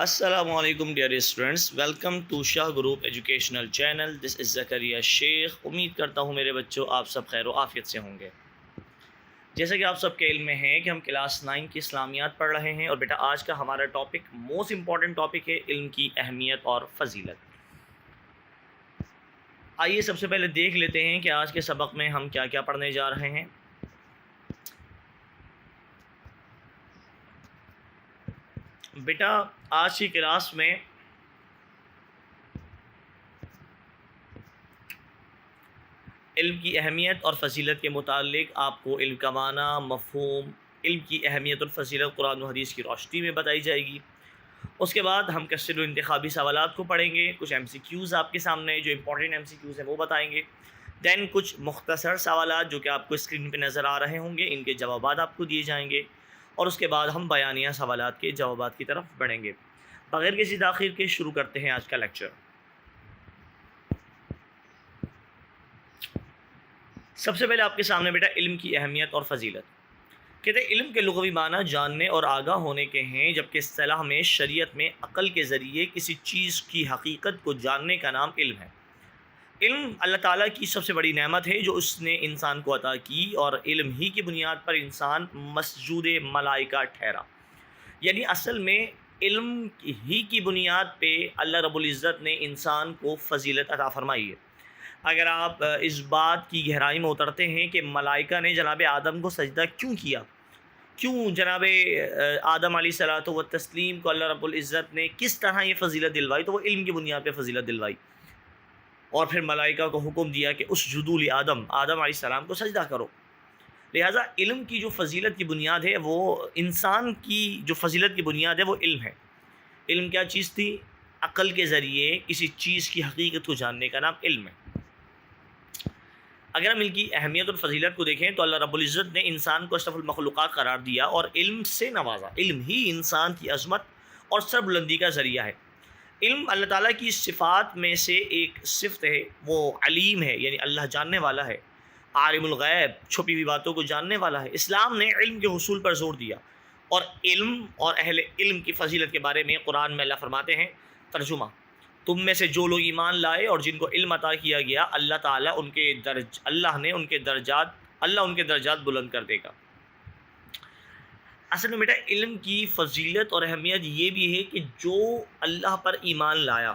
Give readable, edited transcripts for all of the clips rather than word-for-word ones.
السلام علیکم dear students, welcome to Shah group educational channel. This is Zakariya Sheikh. امید کرتا ہوں میرے بچوں آپ سب خیر و عافیت سے ہوں گے. جیسا کہ آپ سب کے علم میں ہے کہ ہم کلاس 9 کی اسلامیات پڑھ رہے ہیں، اور بیٹا آج کا ہمارا ٹاپک موسٹ امپورٹنٹ ٹاپک ہے علم کی اہمیت اور فضیلت. آئیے سب سے پہلے دیکھ لیتے ہیں کہ آج کے سبق میں ہم کیا کیا پڑھنے جا رہے ہیں. بیٹا آج کی کلاس میں علم کی اہمیت اور فضیلت کے متعلق آپ کو علم کا معنی، مفہوم، علم کی اہمیت اور فضیلت قرآن و حدیث کی روشنی میں بتائی جائے گی. اس کے بعد ہم کثیر و انتخابی سوالات کو پڑھیں گے. کچھ ایم سی کیوز آپ کے سامنے جو امپورٹنٹ ایم سی کیوز ہیں وہ بتائیں گے. دین کچھ مختصر سوالات جو کہ آپ کو اسکرین پہ نظر آ رہے ہوں گے، ان کے جوابات آپ کو دیے جائیں گے. اور اس کے بعد ہم بیانیہ سوالات کے جوابات کی طرف بڑھیں گے. بغیر کسی تاخیر کے شروع کرتے ہیں آج کا لیکچر. سب سے پہلے آپ کے سامنے بیٹا علم کی اہمیت اور فضیلت. کہتے ہیں علم کے لغوی معنی جاننے اور آگاہ ہونے کے ہیں، جبکہ اصطلاح میں شریعت میں عقل کے ذریعے کسی چیز کی حقیقت کو جاننے کا نام علم ہے. علم اللہ تعالیٰ کی سب سے بڑی نعمت ہے جو اس نے انسان کو عطا کی، اور علم ہی کی بنیاد پر انسان مسجود ملائکہ ٹھہرا. یعنی اصل میں علم ہی کی بنیاد پہ اللہ رب العزت نے انسان کو فضیلت عطا فرمائی ہے. اگر آپ اس بات کی گہرائی میں اترتے ہیں کہ ملائکہ نے جناب آدم کو سجدہ کیوں کیا، کیوں جناب آدم علیہ الصلوۃ والتسلیم کو اللہ رب العزت نے کس طرح یہ فضیلت دلوائی، تو وہ علم کی بنیاد پہ فضیلت دلوائی. اور پھر ملائکہ کو حکم دیا کہ اسجدوا لآدم، آدم علیہ السلام کو سجدہ کرو. لہٰذا علم کی جو فضیلت کی بنیاد ہے، وہ انسان کی جو فضیلت کی بنیاد ہے وہ علم ہے. علم کیا چیز تھی؟ عقل کے ذریعے کسی چیز کی حقیقت کو جاننے کا نام علم ہے. اگر ہم علم کی اہمیت اور فضیلت کو دیکھیں تو اللہ رب العزت نے انسان کو اشرف المخلوقات قرار دیا اور علم سے نوازا. علم ہی انسان کی عظمت اور سربلندی کا ذریعہ ہے. علم اللہ تعالیٰ کی صفات میں سے ایک صفت ہے، وہ علیم ہے، یعنی اللہ جاننے والا ہے. عالم الغیب، چھپی ہوئی باتوں کو جاننے والا ہے. اسلام نے علم کے حصول پر زور دیا، اور علم اور اہل علم کی فضیلت کے بارے میں قرآن میں اللہ فرماتے ہیں. ترجمہ: تم میں سے جو لوگ ایمان لائے اور جن کو علم عطا کیا گیا، اللہ نے ان کے درجات بلند کر دے گا. اصل میں بیٹا علم کی فضیلت اور اہمیت یہ بھی ہے کہ جو اللہ پر ایمان لایا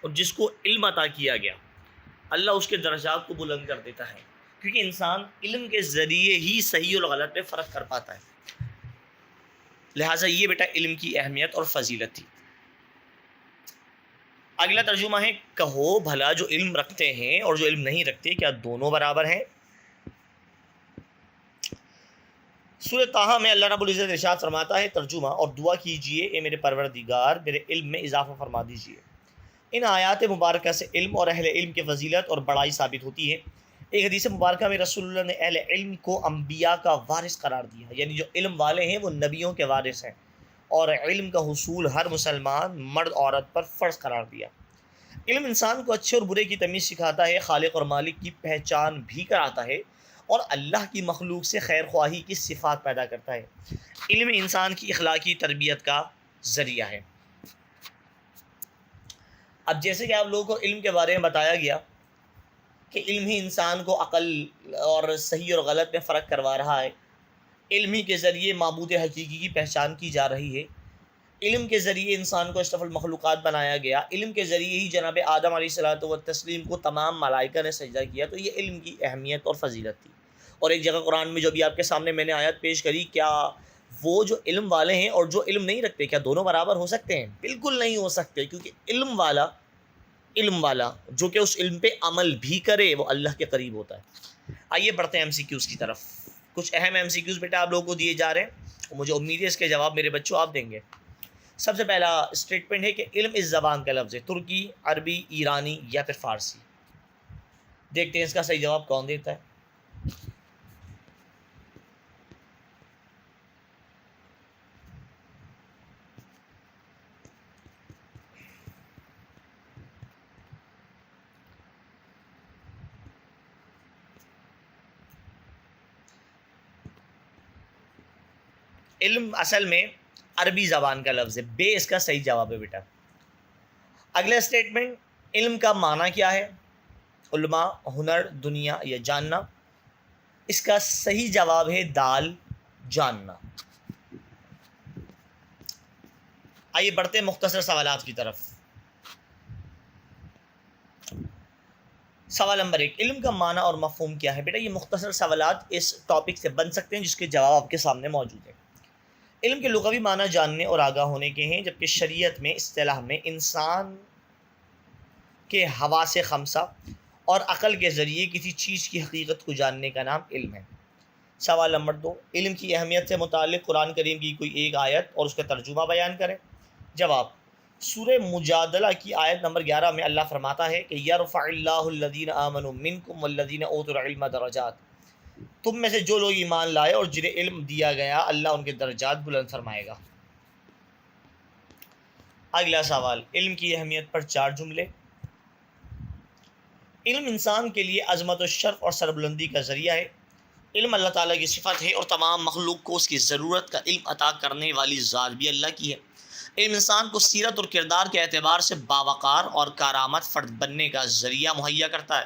اور جس کو علم عطا کیا گیا، اللہ اس کے درجات کو بلند کر دیتا ہے، کیونکہ انسان علم کے ذریعے ہی صحیح اور غلط پہ فرق کر پاتا ہے. لہٰذا یہ بیٹا علم کی اہمیت اور فضیلت تھی. اگلا ترجمہ ہے: کہو بھلا جو علم رکھتے ہیں اور جو علم نہیں رکھتے، کیا دونوں برابر ہیں؟ سورۃ طٰہٰ میں اللہ رب العزت ارشاد فرماتا ہے. ترجمہ: اور دعا کیجئے اے میرے پروردگار، میرے علم میں اضافہ فرما دیجئے. ان آیات مبارکہ سے علم اور اہل علم کی فضیلت اور بڑائی ثابت ہوتی ہے. ایک حدیث مبارکہ میں رسول اللہ نے اہل علم کو انبیاء کا وارث قرار دیا، یعنی جو علم والے ہیں وہ نبیوں کے وارث ہیں، اور علم کا حصول ہر مسلمان مرد عورت پر فرض قرار دیا. علم انسان کو اچھے اور برے کی تمیز سکھاتا ہے، خالق اور مالک کی پہچان بھی کراتا ہے، اور اللہ کی مخلوق سے خیر خواہی کی صفات پیدا کرتا ہے. علم انسان کی اخلاقی تربیت کا ذریعہ ہے. اب جیسے کہ آپ لوگوں کو علم کے بارے میں بتایا گیا کہ علم ہی انسان کو عقل اور صحیح اور غلط میں فرق کروا رہا ہے، علم ہی کے ذریعے معبود حقیقی کی پہچان کی جا رہی ہے، علم کے ذریعے انسان کو اشرف المخلوقات بنایا گیا، علم کے ذریعے ہی جناب آدم علیہ الصلوۃ والتسلیم کو تمام ملائکہ نے سجدہ کیا. تو یہ علم کی اہمیت اور فضیلت تھی. اور ایک جگہ قرآن میں جو بھی آپ کے سامنے میں نے آیت پیش کری، کیا وہ جو علم والے ہیں اور جو علم نہیں رکھتے، کیا دونوں برابر ہو سکتے ہیں؟ بالکل نہیں ہو سکتے، کیونکہ علم والا جو کہ اس علم پہ عمل بھی کرے وہ اللہ کے قریب ہوتا ہے. آئیے بڑھتے ہیں ایم سی کیوز کی طرف. کچھ اہم ایم سی کیوز بیٹا آپ لوگوں کو دیے جا رہے ہیں، مجھے امید ہے اس کے جواب میرے بچوں آپ دیں گے. سب سے پہلا اسٹیٹمنٹ ہے کہ علم اس زبان کا لفظ ہے، ترکی، عربی، ایرانی یا پھر فارسی. دیکھتے ہیں اس کا صحیح جواب کون دیتا ہے. علم اصل میں عربی زبان کا لفظ ہے، بے اس کا صحیح جواب ہے بیٹا۔ اگلا اسٹیٹمنٹ، علم کا معنی کیا ہے؟ علماء، ہنر، دنیا یا جاننا۔ اس کا صحیح جواب ہے دال، جاننا۔ آئیے بڑھتے ہیں مختصر سوالات کی طرف۔ سوال نمبر 1، علم کا معنی اور مفہوم کیا ہے؟ بیٹا یہ مختصر سوالات اس ٹاپک سے بن سکتے ہیں جس کے جواب آپ کے سامنے موجود ہیں۔ علم کے لغوی معنی جاننے اور آگاہ ہونے کے ہیں، جبکہ شریعت میں اصطلاح میں انسان کے حواس خمسہ اور عقل کے ذریعے کسی چیز کی حقیقت کو جاننے کا نام علم ہے۔ سوال نمبر 2، علم کی اہمیت سے متعلق قرآن کریم کی کوئی ایک آیت اور اس کا ترجمہ بیان کریں۔ جواب، سورہ مجادلہ کی آیت نمبر 11 میں اللہ فرماتا ہے کہ یرفع اللہ الذین آمنوا منکم والذین اوتوا العلم درجات، تم میں سے جو لوگ ایمان لائے اور جنہیں علم دیا گیا اللہ ان کے درجات بلند فرمائے گا۔ اگلا سوال، علم کی اہمیت پر 4 جملے۔ علم انسان کے لیے عظمت و شرف اور سربلندی کا ذریعہ ہے۔ علم اللہ تعالیٰ کی صفت ہے اور تمام مخلوق کو اس کی ضرورت کا علم عطا کرنے والی ذات بھی اللہ کی ہے۔ علم انسان کو سیرت اور کردار کے اعتبار سے باوقار اور کارآمد فرد بننے کا ذریعہ مہیا کرتا ہے،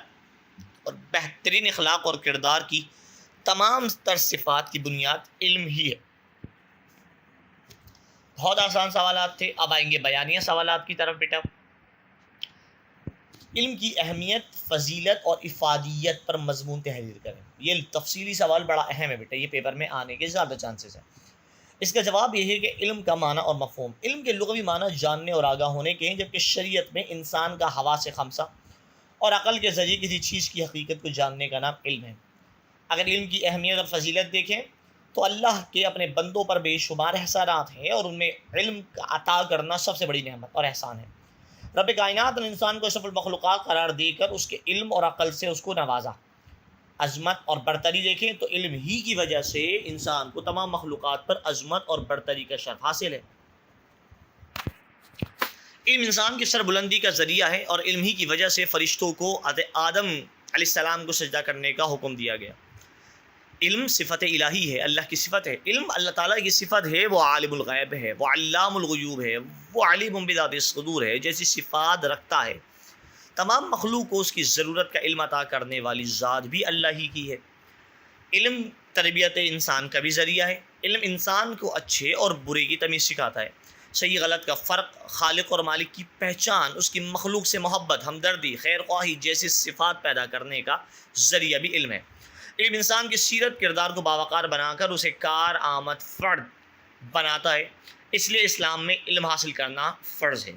اور بہترین اخلاق اور کردار کی تمام تر صفات کی بنیاد علم ہی ہے۔ بہت آسان سوالات تھے، اب آئیں گے بیانیہ سوالات کی طرف بیٹا۔ علم کی اہمیت، فضیلت اور افادیت پر مضمون تحریر کریں۔ یہ تفصیلی سوال بڑا اہم ہے بیٹا، یہ پیپر میں آنے کے زیادہ چانسز ہیں۔ اس کا جواب یہ ہے کہ علم کا معنی اور مفہوم، علم کے لغوی معنی جاننے اور آگاہ ہونے کے ہیں، جبکہ شریعت میں انسان کا حواس خمسہ اور عقل کے ذریعے کسی چیز کی حقیقت کو جاننے کا نام علم ہے۔ اگر علم کی اہمیت اور فضیلت دیکھیں تو اللہ کے اپنے بندوں پر بے شمار احسانات ہیں، اور ان میں علم کا عطا کرنا سب سے بڑی نعمت اور احسان ہے۔ رب کائنات نے انسان کو اشرف المخلوقات قرار دے کر اس کے علم اور عقل سے اس کو نوازا۔ عظمت اور برتری دیکھیں تو علم ہی کی وجہ سے انسان کو تمام مخلوقات پر عظمت اور برتری کا شرف حاصل ہے۔ علم انسان کی سربلندی کا ذریعہ ہے، اور علم ہی کی وجہ سے فرشتوں کو آدم علیہ السلام کو سجدہ کرنے کا حکم دیا گیا۔ علم صفت الہی ہے، اللہ کی صفت ہے۔ علم اللہ تعالیٰ کی صفت ہے، وہ عالم الغیب ہے، وہ علام الغیوب ہے، وہ علیم بذات الصدور ہے، جیسی صفات رکھتا ہے۔ تمام مخلوق کو اس کی ضرورت کا علم عطا کرنے والی ذات بھی اللہ ہی کی ہے۔ علم تربیت انسان کا بھی ذریعہ ہے۔ علم انسان کو اچھے اور برے کی تمیز سکھاتا ہے، صحیح غلط کا فرق، خالق اور مالک کی پہچان، اس کی مخلوق سے محبت، ہمدردی، خیر خواہی جیسی صفات پیدا کرنے کا ذریعہ بھی علم ہے۔ علم انسان کی سیرت کردار کو باوقار بنا کر اسے کارآمد فرد بناتا ہے، اس لیے اسلام میں علم حاصل کرنا فرض ہے۔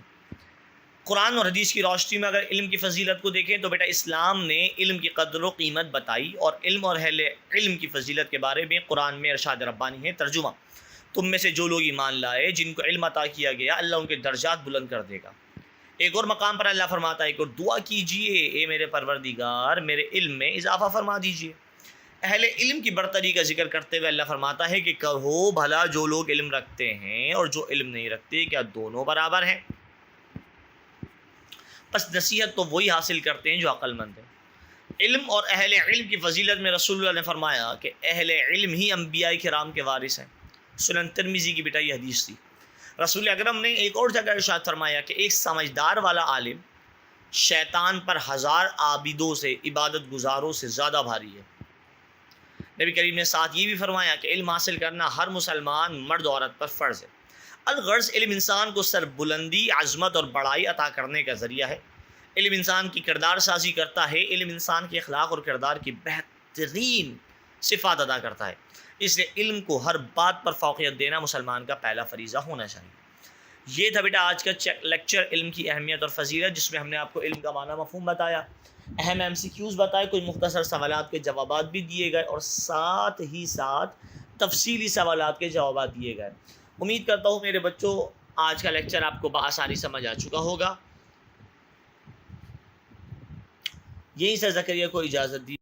قرآن اور حدیث کی روشنی میں اگر علم کی فضیلت کو دیکھیں تو بیٹا اسلام نے علم کی قدر و قیمت بتائی، اور علم اور اہل علم کی فضیلت کے بارے میں قرآن میں ارشاد ربانی ہے۔ ترجمہ، تم میں سے جو لوگ ایمان لائے جن کو علم عطا کیا گیا اللہ ان کے درجات بلند کر دے گا۔ ایک اور مقام پر اللہ فرماتا ہے کہ دعا کیجئے اے میرے پروردگار میرے علم میں اضافہ فرما دیجئے۔ اہل علم کی برتری کا ذکر کرتے ہوئے اللہ فرماتا ہے کہ کہو بھلا جو لوگ علم رکھتے ہیں اور جو علم نہیں رکھتے کیا دونوں برابر ہیں؟ پس نصیحت تو وہی حاصل کرتے ہیں جو عقل مند ہیں۔ علم اور اہل علم کی فضیلت میں رسول اللہ نے فرمایا کہ اہل علم ہی انبیاء کرام کے وارث ہیں۔ سنن ترمذی کی بیٹا یہ حدیث تھی۔ رسول اکرم نے ایک اور جگہ ارشاد فرمایا کہ ایک سمجھدار والا عالم شیطان پر 1000 عابدوں سے، عبادت گزاروں سے زیادہ بھاری ہے۔ نبی کریم نے ساتھ یہ بھی فرمایا کہ علم حاصل کرنا ہر مسلمان مرد عورت پر فرض ہے۔ الغرض علم انسان کو سر بلندی، عظمت اور بڑائی عطا کرنے کا ذریعہ ہے۔ علم انسان کی کردار سازی کرتا ہے، علم انسان کے اخلاق اور کردار کی بہترین صفات ادا کرتا ہے۔ اس لیے علم کو ہر بات پر فوقیت دینا مسلمان کا پہلا فریضہ ہونا چاہیے۔ یہ تھا بیٹا آج کا لیکچر علم کی اہمیت اور فضیلت، جس میں ہم نے آپ کو علم کا معنی مفہوم بتایا، اہم MCQs بتائے، کوئی مختصر سوالات کے جوابات بھی دیے گئے، اور ساتھ ہی ساتھ تفصیلی سوالات کے جوابات دیے گئے۔ امید کرتا ہوں میرے بچوں آج کا لیکچر آپ کو بآسانی سمجھ آ چکا ہوگا۔ یہیں سے زکریا کو اجازت دی۔